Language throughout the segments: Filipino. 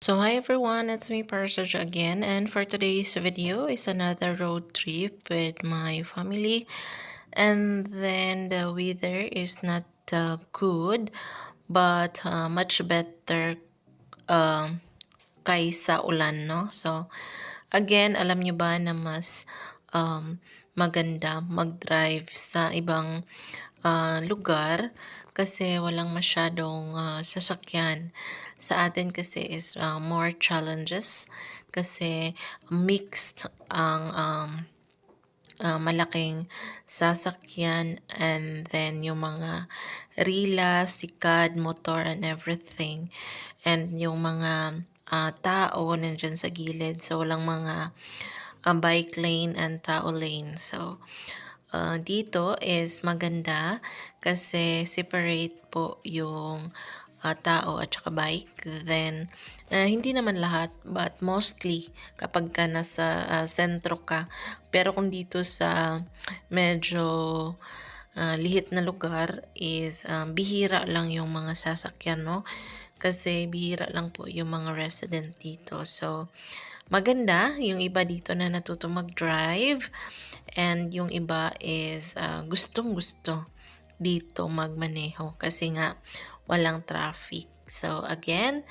So hi everyone, it's me Parsaj again, and for today's video is another road trip with my family. And then the weather is not good, but much better um kaysa ulan, no? So again, alam nyo ba na mas maganda mag-drive sa ibang lugar kasi walang masyadong sasakyan. Sa atin kasi is more challenges kasi mixed ang malaking sasakyan and then yung mga rila, sikad, motor and everything. And yung mga tao nandyan sa gilid. So walang mga bike lane and tao lane. So dito is maganda kasi separate po yung tao at saka bike. Then, hindi naman lahat, but mostly kapag ka nasa sentro ka. Pero kung dito sa medyo lihit na lugar is bihira lang yung mga sasakyan, no? Kasi bihira lang po yung mga resident dito. So, maganda yung iba dito na natuto mag-drive and yung iba is gustong-gusto dito magmaneho kasi nga walang traffic. So again,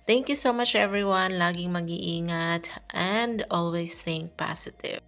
thank you so much everyone. Laging mag-iingat and always think positive.